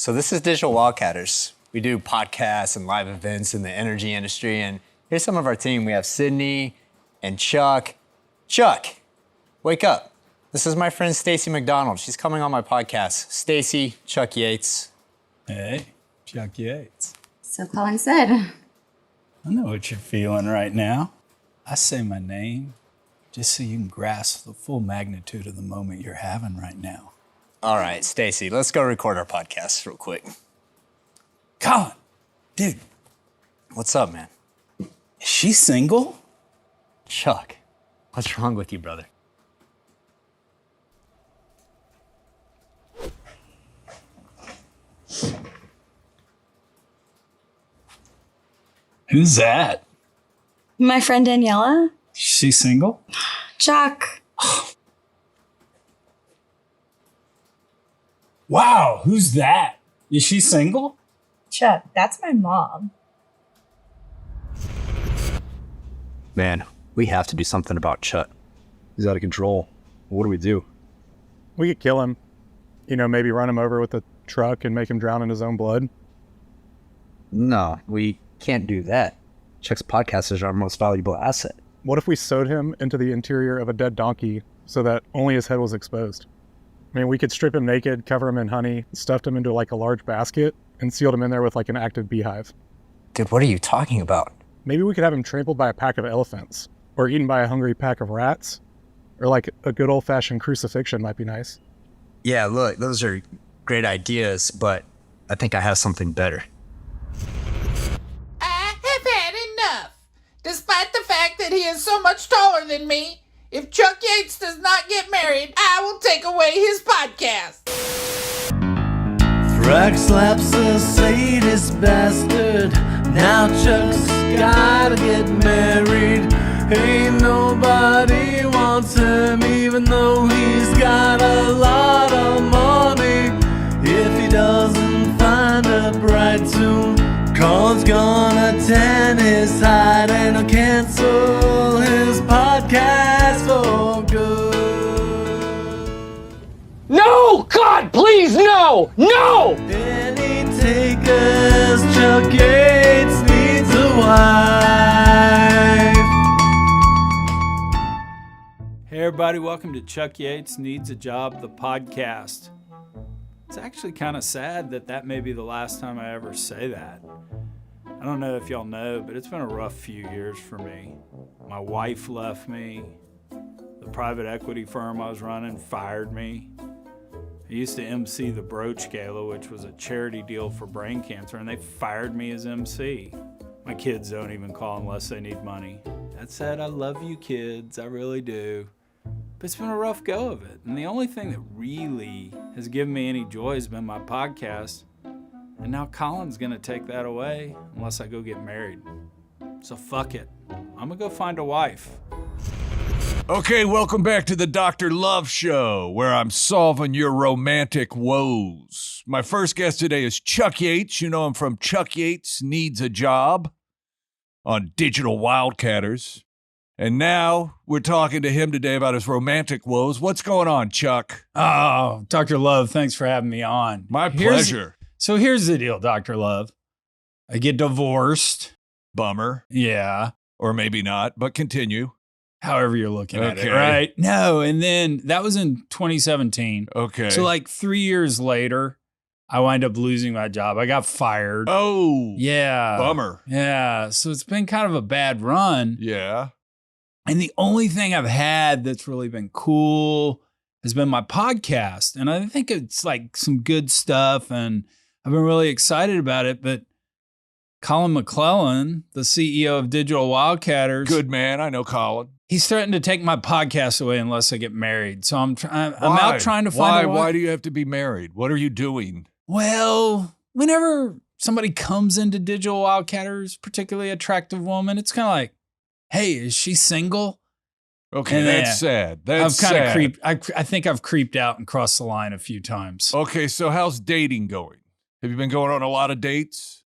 So this is Digital Wildcatters. We do podcasts and live events in the energy industry. And here's some of our team. We have Sydney and Chuck. Chuck, wake up. This is my friend Stacy McDonald. She's coming on my podcast. Stacy, Chuck Yates. Hey, Chuck Yates. So Colin said. I know what you're feeling right now. I say my name just so you can grasp the full magnitude of the moment you're having right now. All right, Stacy, let's go record our podcast real quick. Colin, dude. What's up, man? Is she single? Chuck, what's wrong with you, brother? Who's that? My friend Daniela. She single? Chuck. Wow, who's that? Is she single? Chuck, that's my mom. Man, we have to do something about Chuck. He's out of control. What do we do? We could kill him. You know, maybe run him over with a truck and make him drown in his own blood. No, we can't do that. Chuck's podcast is our most valuable asset. What if we sewed him into the interior of a dead donkey so that only his head was exposed? I mean, we could strip him naked, cover him in honey, stuffed him into like a large basket, and sealed him in there with like an active beehive. Dude, what are you talking about? Maybe we could have him trampled by a pack of elephants, or eaten by a hungry pack of rats, or like a good old-fashioned crucifixion might be nice. Yeah, look, those are great ideas, but I think I have something better. I have had enough. Despite the fact that he is so much taller than me, if Chuck Yates does not get married, I will take away his podcast. Fracslap's a sadist bastard. Now Chuck's gotta get married. Ain't nobody wants him, even though he's got a lot of money. If he doesn't find a bride soon, Colin's gonna tan his hide and he'll cancel his podcast for good. No! God, please, no! No! Any takers, Chuck Yates needs a wife. Hey everybody, welcome to Chuck Yates Needs a Job, the podcast. It's actually kind of sad that may be the last time I ever say that. I don't know if y'all know, but it's been a rough few years for me. My wife left me. The private equity firm I was running fired me. I used to MC the Brooch Gala, which was a charity deal for brain cancer, and they fired me as MC. My kids don't even call unless they need money. That said, I love you kids, I really do. But it's been a rough go of it. And the only thing that really has given me any joy has been my podcast. And now Colin's gonna take that away unless I go get married. So fuck it. I'm gonna go find a wife. Okay, welcome back to the Dr. Love Show, where I'm solving your romantic woes. My first guest today is Chuck Yates. You know him from Chuck Yates Needs a Job on Digital Wildcatters. And now we're talking to him today about his romantic woes. What's going on, Chuck? Oh, Dr. Love, thanks for having me on. My pleasure. So here's the deal, Dr. Love. I get divorced. Bummer. Yeah. Or maybe not, but continue. However you're looking at it, right? No, and then that was in 2017. Okay. So like 3 years later, I wind up losing my job. I got fired. Oh. Yeah. Bummer. Yeah. So it's been kind of a bad run. Yeah. And the only thing I've had that's really been cool has been my podcast. And I think it's like some good stuff and I've been really excited about it. But Colin McClellan, the CEO of Digital Wildcatters. Good man. I know Colin. He's threatened to take my podcast away unless I get married. So I'm out trying to find a wife. Why do you have to be married? What are you doing? Well, whenever somebody comes into Digital Wildcatters, particularly attractive woman, it's kind of like, hey, is she single? Okay, and that's sad. That's I've kind of sad. creeped. I think I've creeped out and crossed the line a few times. Okay, so how's dating going? Have you been going on a lot of dates?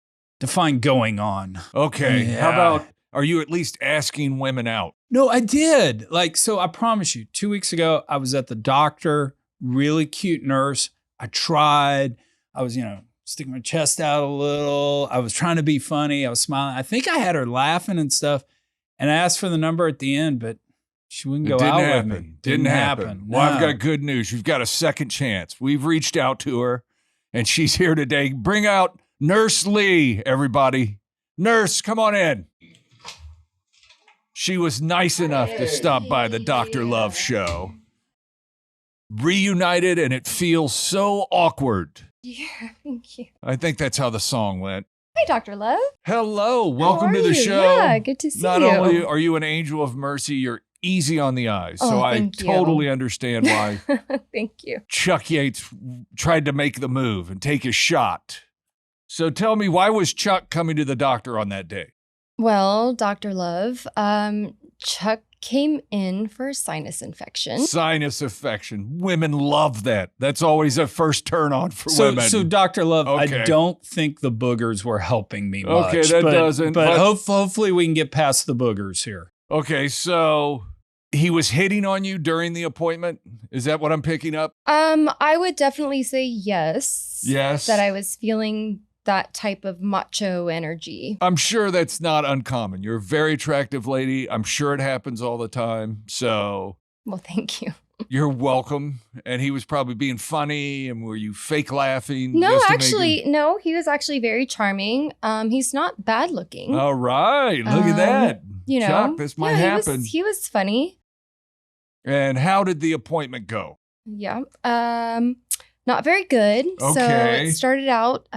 Define going on. Okay, Yeah. how about, are you at least asking women out? No, I did. So I promise you, 2 weeks ago, I was at the doctor, really cute nurse. I tried. I was, stick my chest out a little. I was trying to be funny. I was smiling. I think I had her laughing and stuff. And I asked for the number at the end, but she wouldn't go out with me. Didn't happen. No. Well, I've got good news. You've got a second chance. We've reached out to her, and she's here today. Bring out Nurse Lee, everybody. Nurse, come on in. She was nice enough to stop by the Dr. Love show. Reunited, and it feels so awkward. Yeah, thank you. I think that's how the song went. Hi, Dr. Love. Hello, welcome to the show. Yeah, good to see Not you. only are you an angel of mercy, you're easy on the eyes. So I thank you. totally understand why Thank you. Chuck Yates tried to make the move and take his shot. So tell me, why was Chuck coming to the doctor on that day? Well, Dr. Love, Chuck came in for a sinus infection. Sinus infection. Women love that. That's always a first turn on for women. So Dr. Love, Okay. I don't think the boogers were helping me much. Okay, that doesn't. But hopefully we can get past the boogers here. Okay, so he was hitting on you during the appointment? Is that what I'm picking up? I would definitely say yes. Yes. That I was feeling that type of macho energy. I'm sure that's not uncommon. You're a very attractive lady. I'm sure it happens all the time. So Well, thank you. you're welcome. And he was probably being funny. And were you fake laughing? No, just to make actually, no, he was actually very charming. He's not bad looking. him- All right. Look at that. You know, Chuck, this might happen. He was funny. And how did the appointment go? Yeah. Not very good. So Okay. it started out,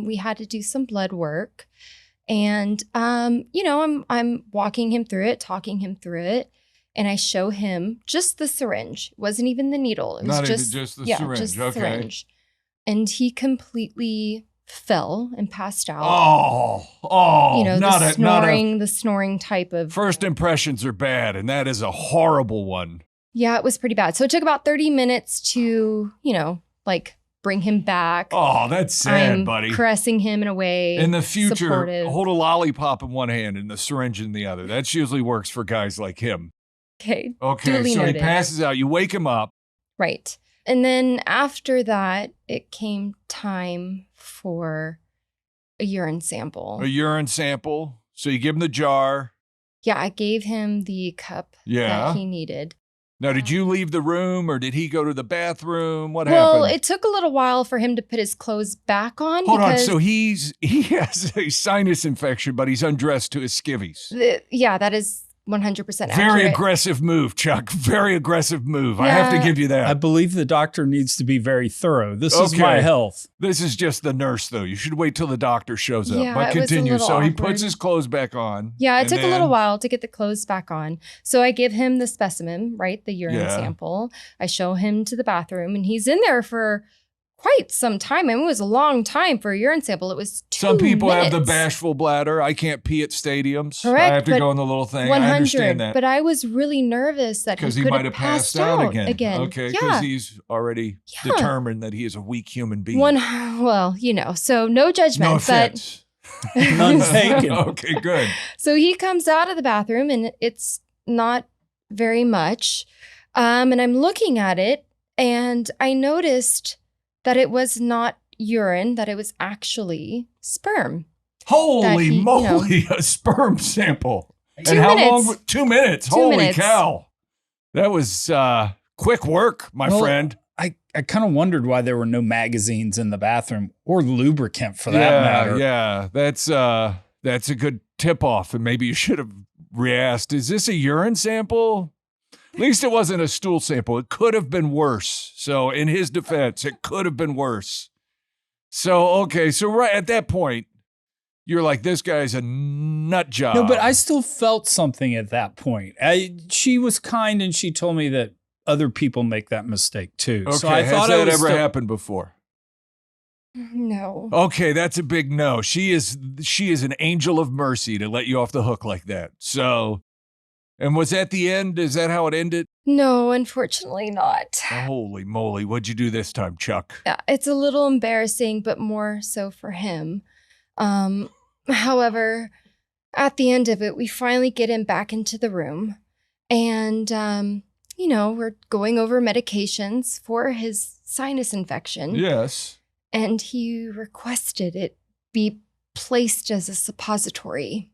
we had to do some blood work. And I'm walking him through it, talking him through it. And I show him just the syringe. It wasn't even the needle. It was Not even just the yeah, syringe. just the Okay. syringe. And he completely fell and passed out. Oh, You know, not the snoring type of. First impressions are bad, and that is a horrible one. Yeah, it was pretty bad. So it took about 30 minutes to, bring him back. Oh, that's sad, I'm buddy. caressing him in a way. In the future, supportive. hold a lollipop in one hand and the syringe in the other. That usually works for guys like him. Okay. Okay, Duly so noted. he passes out. You wake him up. Right. And then after that, it came time for a urine sample. A urine sample. So you give him the jar. Yeah, I gave him the cup Yeah. that he needed. Now, did you leave the room or did he go to the bathroom? What Well, happened? it took a little while for him to put his clothes back on. Hold on. because So he has a sinus infection, but he's undressed to his skivvies. yeah, that is 100% accurate. Very aggressive move, Chuck. Very aggressive move. I have to Yeah. give you that. I believe the doctor needs to be very thorough. This is my Okay. health. This is just the nurse, though. You should wait till the doctor shows up. Yeah, But it was a continue. little So he awkward. puts his clothes back on. Yeah, it and took a then- little while to get the clothes back on. So I give him the specimen, right? The urine Yeah. sample. I show him to the bathroom and he's in there for quite some time. I mean, it was a long time for a urine sample. It was 2 Some people have the minutes. bashful bladder. I can't pee at stadiums. Correct, I have to but go in the little thing. 100. I understand that. But I was really nervous that Because he he could might have have passed out again. Okay, because Yeah. he's already Yeah. determined that he is a weak human being. Well, so no judgment. no but offense. None taken. Okay, good. So he comes out of the bathroom and it's not very much. And I'm looking at it and I noticed that it was not urine, that it was actually sperm. Holy he, moly, a sperm sample. 2 and how minutes. long? 2 minutes. 2 Holy minutes. cow. That was quick work, my Well, friend. I kind of wondered why there were no magazines in the bathroom or lubricant for that matter. Yeah, that's a good tip off, and maybe you should have re-asked. Is this a urine sample? At least it wasn't a stool sample. It could have been worse. So in his defense, it could have been worse. So okay, so right at that point, you're like, this guy's a nut job. No, but I still felt something at that point. She was kind and she told me that other people make that mistake too. Okay, So I has thought that it was ever still- happened before? No. Okay, that's a big no. She is an angel of mercy to let you off the hook like that. So, and was that the end? Is that how it ended? No, unfortunately not. Holy moly, what'd you do this time, Chuck? Yeah, it's a little embarrassing, but more so for him. However, at the end of it, we finally get him back into the room and, we're going over medications for his sinus infection. Yes. and he requested it be placed as a suppository.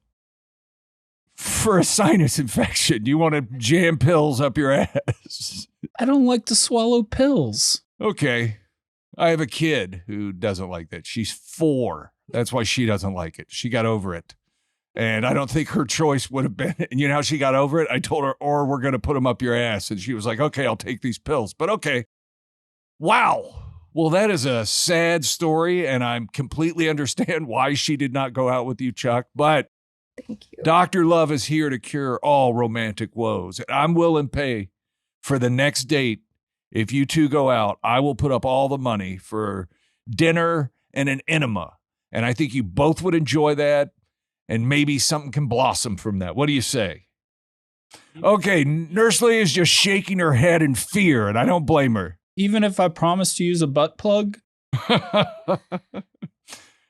For a sinus infection, you want to jam pills up your ass? I don't like to swallow pills. Okay. I have a kid who doesn't like that. She's 4. That's why she doesn't like it. She got over it. And I don't think her choice would have been, and you know how she got over it? I told her, or we're going to put them up your ass. And she was like, okay, I'll take these pills. But okay. Wow. Well, that is a sad story, and I completely understand why she did not go out with you, Chuck. But Thank you. Dr. Love is here to cure all romantic woes. And I'm willing to pay for the next date. If you two go out, I will put up all the money for dinner and an enema. And I think you both would enjoy that. And maybe something can blossom from that. What do you say? Okay, Nurse Lee is just shaking her head in fear, and I don't blame her. Even if I promise to use a butt plug?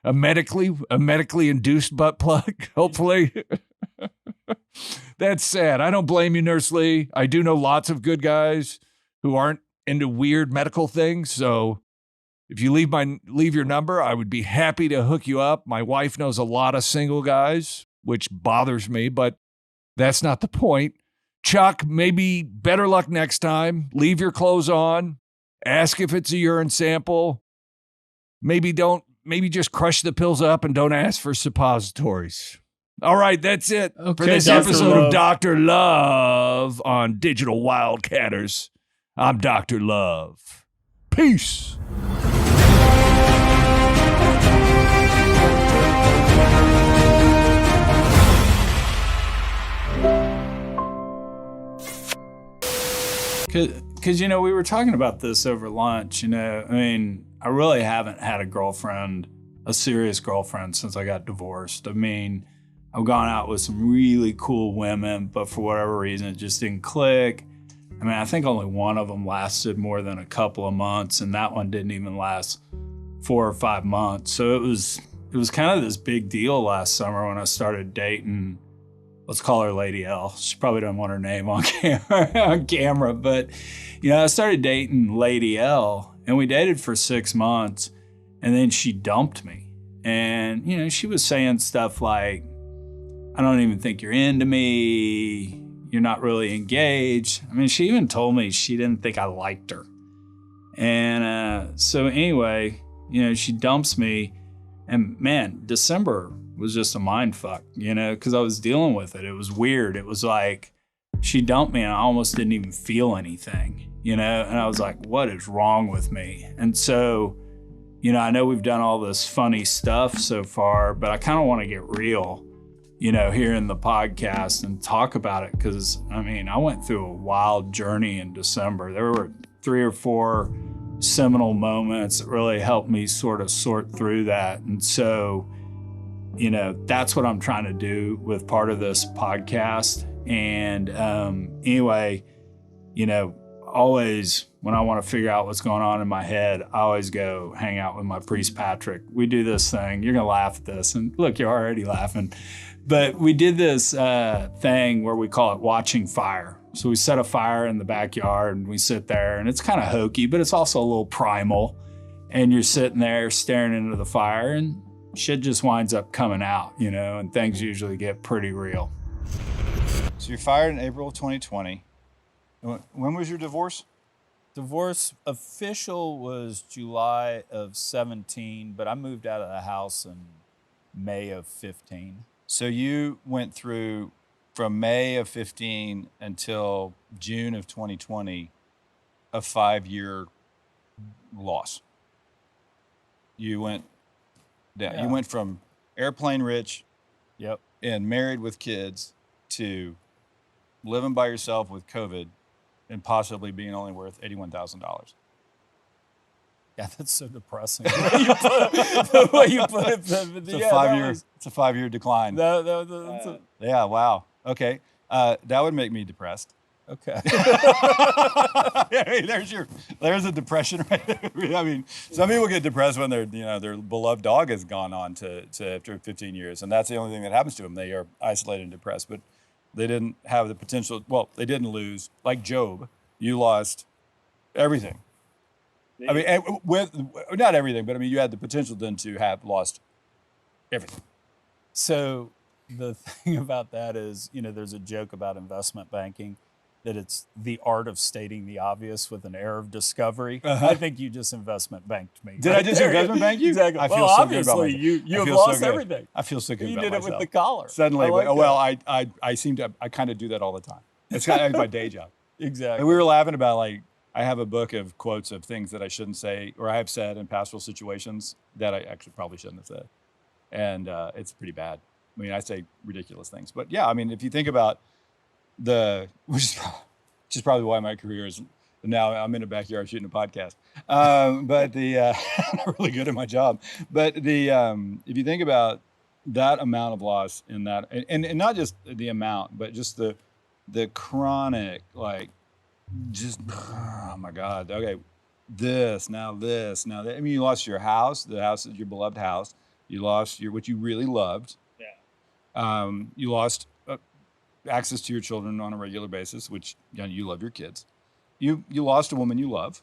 A medically induced butt plug, hopefully. That's sad. I don't blame you, Nurse Lee. I do know lots of good guys who aren't into weird medical things. So if you leave your number, I would be happy to hook you up. My wife knows a lot of single guys, which bothers me, but that's not the point. Chuck, maybe better luck next time. Leave your clothes on. Ask if it's a urine sample. Maybe just crush the pills up and don't ask for suppositories. All right, that's it for this episode of Dr. Love on Digital Wildcatters. I'm Dr. Love. Peace. Because, we were talking about this over lunch, I mean, I really haven't had a serious girlfriend since I got divorced. I mean, I've gone out with some really cool women, but for whatever reason, it just didn't click. I mean, I think only one of them lasted more than a couple of months, and that one didn't even last 4 or 5 months. So it was kind of this big deal last summer when I started dating, let's call her Lady L. She probably doesn't want her name on camera, but I started dating Lady L, and we dated for 6 months, and then she dumped me. And, she was saying stuff like, I don't even think you're into me. You're not really engaged. I mean, she even told me she didn't think I liked her. And so anyway, she dumps me. And man, December was just a mind fuck, because I was dealing with it. It was weird. It was like she dumped me and I almost didn't even feel anything, and I was like, what is wrong with me? And so, I know we've done all this funny stuff so far, but I kind of want to get real, here in the podcast and talk about it. Because, I mean, I went through a wild journey in December. There were 3 or 4 seminal moments that really helped me sort of sort through that. And so, that's what I'm trying to do with part of this podcast. And anyway, always when I want to figure out what's going on in my head, I always go hang out with my priest Patrick. We do this thing. You're going to laugh at this. And look, you're already laughing. But we did this thing where we call it watching fire. So we set a fire in the backyard and we sit there, and it's kind of hokey, but it's also a little primal. And you're sitting there staring into the fire, and shit just winds up coming out, and things usually get pretty real. So you're fired in April of 2020. When was your divorce? Divorce official was July of 17, but I moved out of the house in May of 15. So you went through from May of 15 until June of 2020, a 5-year loss. You went down. Yeah. You went from airplane rich, yep, and married with kids to living by yourself with COVID and possibly being only worth $81,000. Yeah, that's so depressing. The way you put it. It's a 5-year decline. Yeah, wow. Okay. That would make me depressed. Okay. There's a depression right there. I mean, some people get depressed when their beloved dog has gone on to after 15 years, and that's the only thing that happens to them. They are isolated and depressed, but they didn't have the potential. Well, they didn't lose. Like Job, you lost everything. I mean, and with not everything, but I mean, you had the potential then to have lost everything. So the thing about that is, there's a joke about investment banking that it's the art of stating the obvious with an air of discovery. I think you just investment banked me. Did I just investment bank you? Exactly. I feel well, so obviously, good about myself. you have feel lost so good. everything. I feel so good You about did myself. it with the collar. Suddenly, I like that. I seem to, I kind of do that all the time. It's kind of my day job. Exactly. And we were laughing about, like, I have a book of quotes of things that I shouldn't say, or I have said in pastoral situations that I actually probably shouldn't have said. And it's pretty bad. I mean, I say ridiculous things. But yeah, I mean, if you think about which is probably why my career is, now I'm in a backyard shooting a podcast. But I'm not really good at my job. But if you think about that amount of loss in that, and not just the amount, but just the chronic, like, just, oh my God, okay, now that. I mean, you lost your house, your beloved house. You lost what you really loved. Yeah. You lost access to your children on a regular basis, which, you love your kids. You lost a woman you love.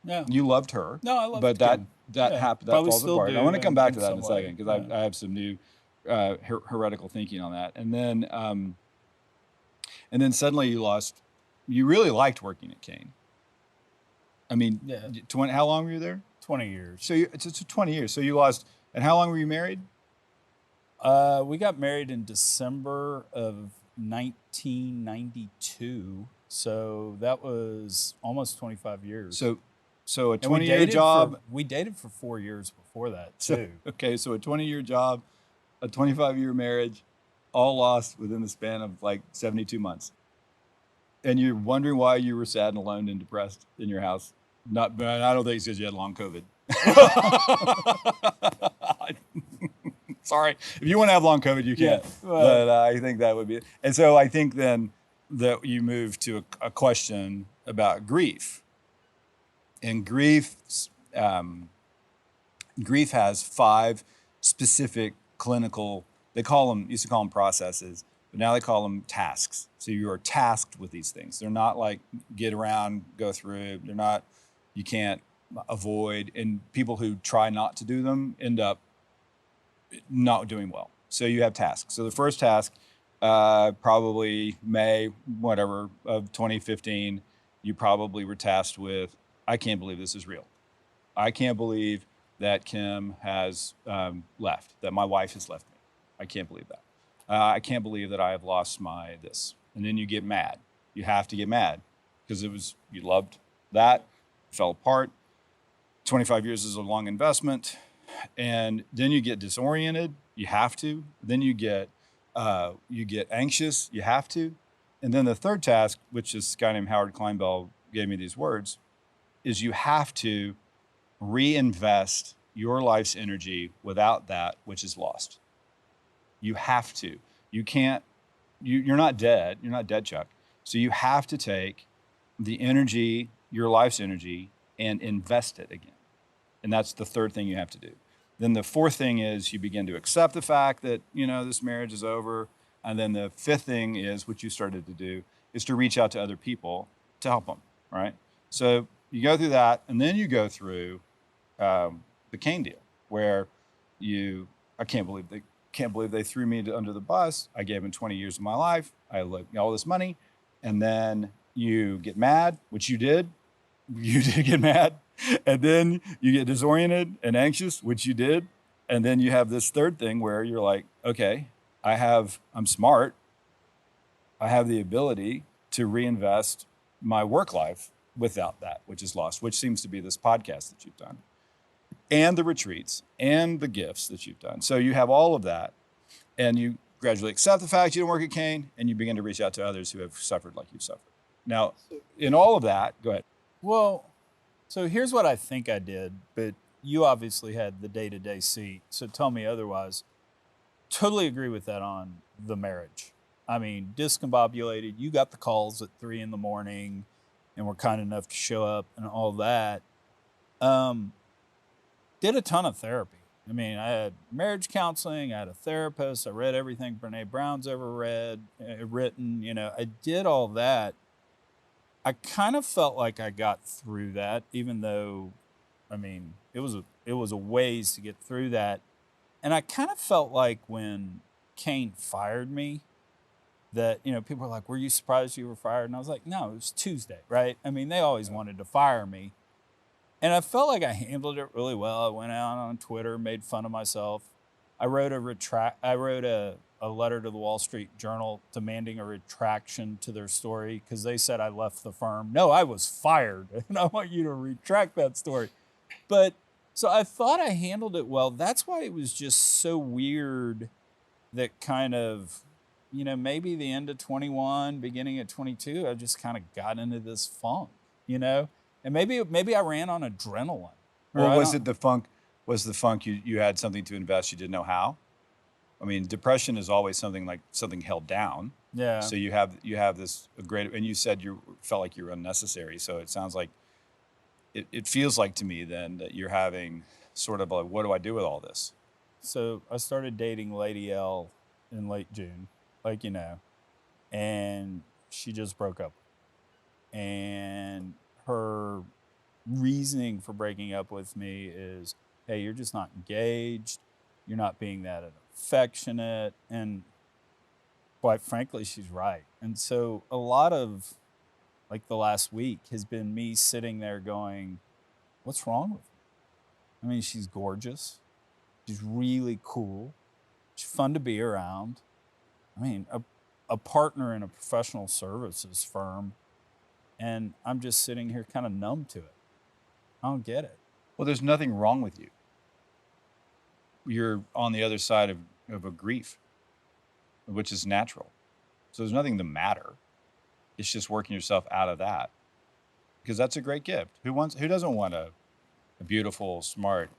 Yeah. You loved her. No, I loved but Kim. that happened. That Probably falls still apart. do I want to come back in to that in a some way. second, because I have some new heretical thinking on that. And then suddenly you really liked working at Kane. I mean, Yeah. How long were you there? 20 years. So it's 20 years. So you lost, and how long were you married? We got married in December of 1992. So that was almost 25 years. So a And we 20-year job. we dated for 4 years before that too. Okay, so a 20-year job, a 25-year marriage, all lost within the span of like 72 months. And you're wondering why you were sad and alone and depressed in your house. I don't think it's because you had long COVID. Sorry. If you want to have long COVID, you can. Yeah, But I think that would be it. And so I think then that you move to a question about grief. And grief has 5 specific clinical, used to call them processes, but now they call them tasks. So you are tasked with these things. They're not like get around, go through. They're not, you can't avoid. And people who try not to do them end up not doing well. So you have tasks. So the first task, probably May, whatever, of 2015, you probably were tasked with, I can't believe this is real. I can't believe that Kim has left, that my wife has left me. I can't believe that. I can't believe that I have lost my this. And then you get mad. You have to get mad because you loved that, fell apart. 25 years is a long investment. And then you get disoriented. You have to. Then you get anxious. You have to. And then the third task, which this guy named Howard Kleinbell gave me these words, is you have to reinvest your life's energy without that which is lost. You have to. You can't, you're not dead. You're not dead, Chuck. So you have to take the energy, your life's energy, and invest it again. And that's the third thing you have to do. Then the fourth thing is you begin to accept the fact that, this marriage is over. And then the fifth thing is, what you started to do, is to reach out to other people to help them, right? So you go through that, and then you go through the Kane deal, where I can't believe they threw me under the bus. I gave them 20 years of my life. I looked all this money, and then you get mad, which you did. You did get mad, and then you get disoriented and anxious, which you did, and then you have this third thing where you're like, okay, I'm smart. I have the ability to reinvest my work life without that, which is lost, which seems to be this podcast that you've done, and the retreats and the gifts that you've done. So you have all of that, and you gradually accept the fact you don't work at Kane, and you begin to reach out to others who have suffered like you've suffered. Now, in all of that, go ahead. Well, so here's what I think I did, but you obviously had the day-to-day seat, so tell me otherwise. Totally agree with that on the marriage. I mean, discombobulated. You got the calls at 3 a.m. and were kind enough to show up and all that. Did a ton of therapy. I mean, I had marriage counseling. I had a therapist. I read everything Brene Brown's ever written. I did all that. I kind of felt like I got through that, even though I mean, it was a ways to get through that. And I kind of felt like when Kane fired me that, you know, people were like, were you surprised you were fired? And I was like, no, it was Tuesday, right? I mean, they always wanted to fire me. And I felt like I handled it really well. I went out on Twitter, made fun of myself. I wrote a letter to the Wall Street Journal demanding a retraction to their story because they said I left the firm. No, I was fired, and I want you to retract that story. But so I thought I handled it well. That's why it was just so weird that kind of, you know, maybe the end of 21, beginning of 22, I just kind of got into this funk, you know? And maybe I ran on adrenaline. Well, was it the funk? Was the funk you had something to invest, you didn't know how? I mean, depression is always something held down. Yeah. So you have this great, and you said you felt like you were unnecessary. So it sounds like, it feels like to me then that you're having sort of like, what do I do with all this? So I started dating Lady L in late June, like, you know, and she just broke up. And her reasoning for breaking up with me is, hey, you're just not engaged. You're not being that affectionate. And quite frankly, she's right. And so a lot of like the last week has been me sitting there going, what's wrong with her? I mean, she's gorgeous. She's really cool. She's fun to be around. I mean, a partner in a professional services firm. And I'm just sitting here kind of numb to it. I don't get it. Well, there's nothing wrong with you. You're on the other side of a grief, which is natural. So there's nothing the matter. It's just working yourself out of that, because that's a great gift. Who doesn't want a beautiful, smart,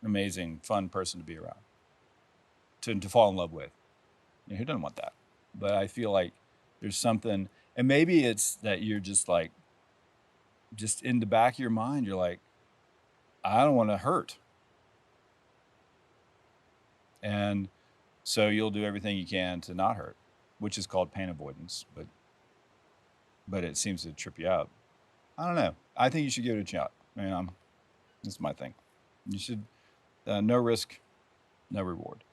amazing, fun person to be around, to fall in love with? You know, who doesn't want that? But I feel like there's something, and maybe it's that you're just like, just in the back of your mind, you're like, I don't want to hurt. And so you'll do everything you can to not hurt, which is called pain avoidance, but it seems to trip you out. I don't know. I think you should give it a shot. I mean, that's my thing. You should, no risk, no reward.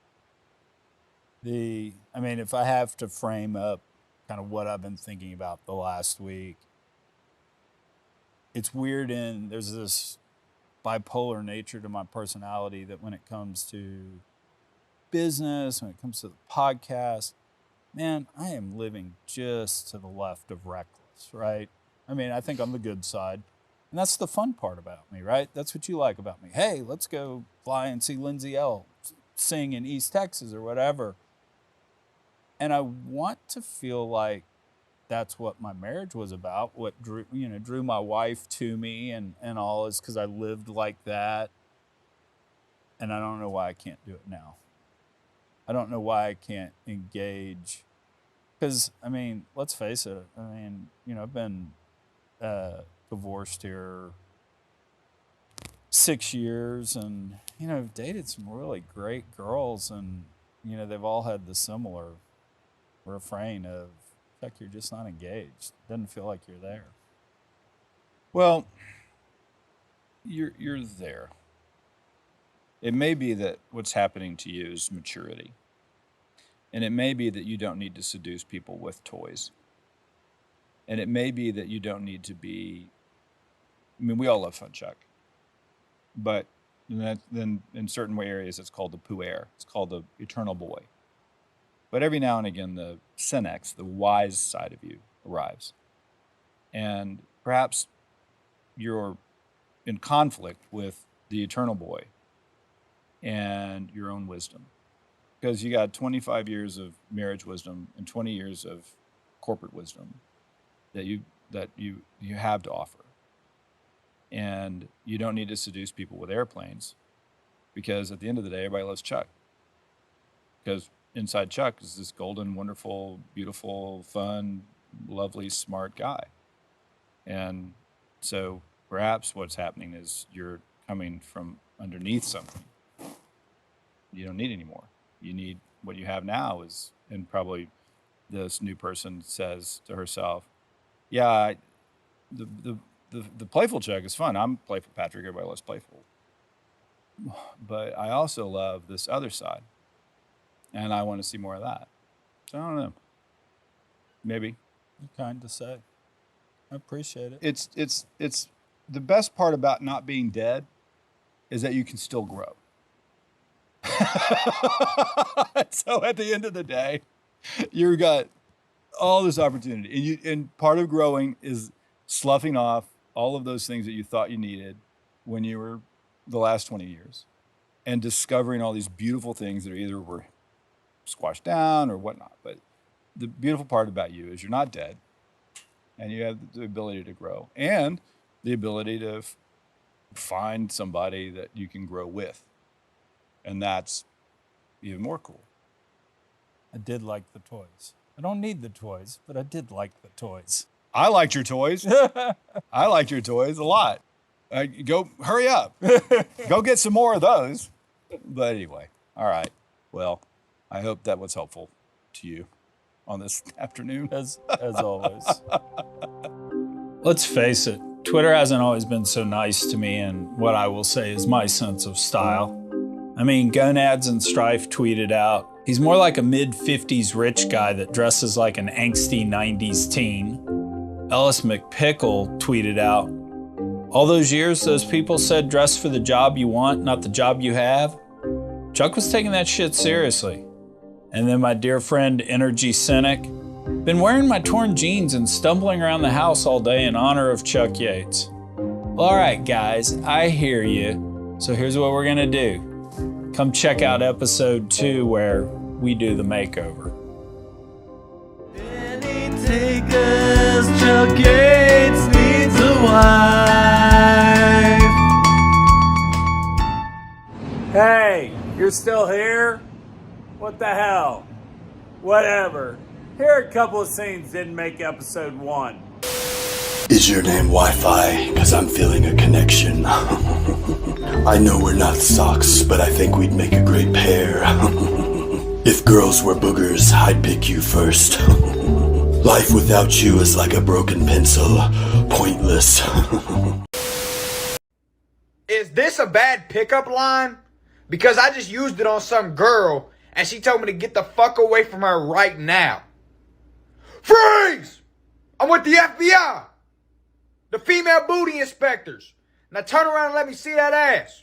I mean, if I have to frame up kind of what I've been thinking about the last week, it's weird, and there's this bipolar nature to my personality that when it comes to business, when it comes to the podcast, man, I am living just to the left of reckless, right? I mean, I think I'm the good side. And that's the fun part about me, right? That's what you like about me. Hey, let's go fly and see Lindsay L. sing in East Texas or whatever. And I want to feel like that's what my marriage was about. What drew my wife to me and all is because I lived like that. And I don't know why I can't do it now. I don't know why I can't engage. Because, I mean, let's face it. I mean, you know, I've been divorced here 6 years and, you know, I've dated some really great girls and, you know, they've all had the similar refrain of, Chuck, you're just not engaged. Doesn't feel like you're there. Well, you're there. It may be that what's happening to you is maturity. And it may be that you don't need to seduce people with toys. And it may be that you don't need to be, I mean, we all love fun, Chuck. But then in certain areas, it's called the puer. It's called the eternal boy. But every now and again, the senex, the wise side of you, arrives. And perhaps you're in conflict with the eternal boy and your own wisdom. Because you got 25 years of marriage wisdom and 20 years of corporate wisdom that you have to offer. And you don't need to seduce people with airplanes, because at the end of the day, everybody loves Chuck. Because inside Chuck is this golden, wonderful, beautiful, fun, lovely, smart guy. And so perhaps what's happening is you're coming from underneath something you don't need anymore. You need what you have now is, and probably this new person says to herself, yeah, the playful Chuck is fun. I'm playful Patrick. Everybody loves playful. But I also love this other side. And I want to see more of that. So I don't know. Maybe. You're kind to say. I appreciate it. It's the best part about not being dead is that you can still grow. So at the end of the day, you've got all this opportunity. And part of growing is sloughing off all of those things that you thought you needed when you were the last 20 years and discovering all these beautiful things that either were squashed down or whatnot. But the beautiful part about you is you're not dead and you have the ability to grow and the ability to find somebody that you can grow with. And that's even more cool. I did like the toys. I don't need the toys, but I did like the toys. I liked your toys. I liked your toys a lot. Go, hurry up. Go get some more of those. But anyway, all right. Well, I hope that was helpful to you on this afternoon. As always. Let's face it, Twitter hasn't always been so nice to me in what I will say is my sense of style. I mean, Gonads and Strife tweeted out, he's more like a mid-50s rich guy that dresses like an angsty 90s teen. Ellis McPickle tweeted out, all those years those people said dress for the job you want, not the job you have. Chuck was taking that shit seriously. And then my dear friend Energy Cynic, been wearing my torn jeans and stumbling around the house all day in honor of Chuck Yates. Well, all right, guys, I hear you. So here's what we're gonna do. Come check out episode 2 where we do the makeover. Any takers, Chuck Yates needs a wife. Hey, you're still here? What the hell? Whatever. Here are a couple of scenes didn't make episode 1. Is your name Wi-Fi? Cause I'm feeling a connection. I know we're not socks, but I think we'd make a great pair. If girls were boogers, I'd pick you first. Life without you is like a broken pencil. Pointless. Is this a bad pickup line? Because I just used it on some girl and she told me to get the fuck away from her right now. Freeze! I'm with the FBI. The female booty inspectors. Now turn around and let me see that ass.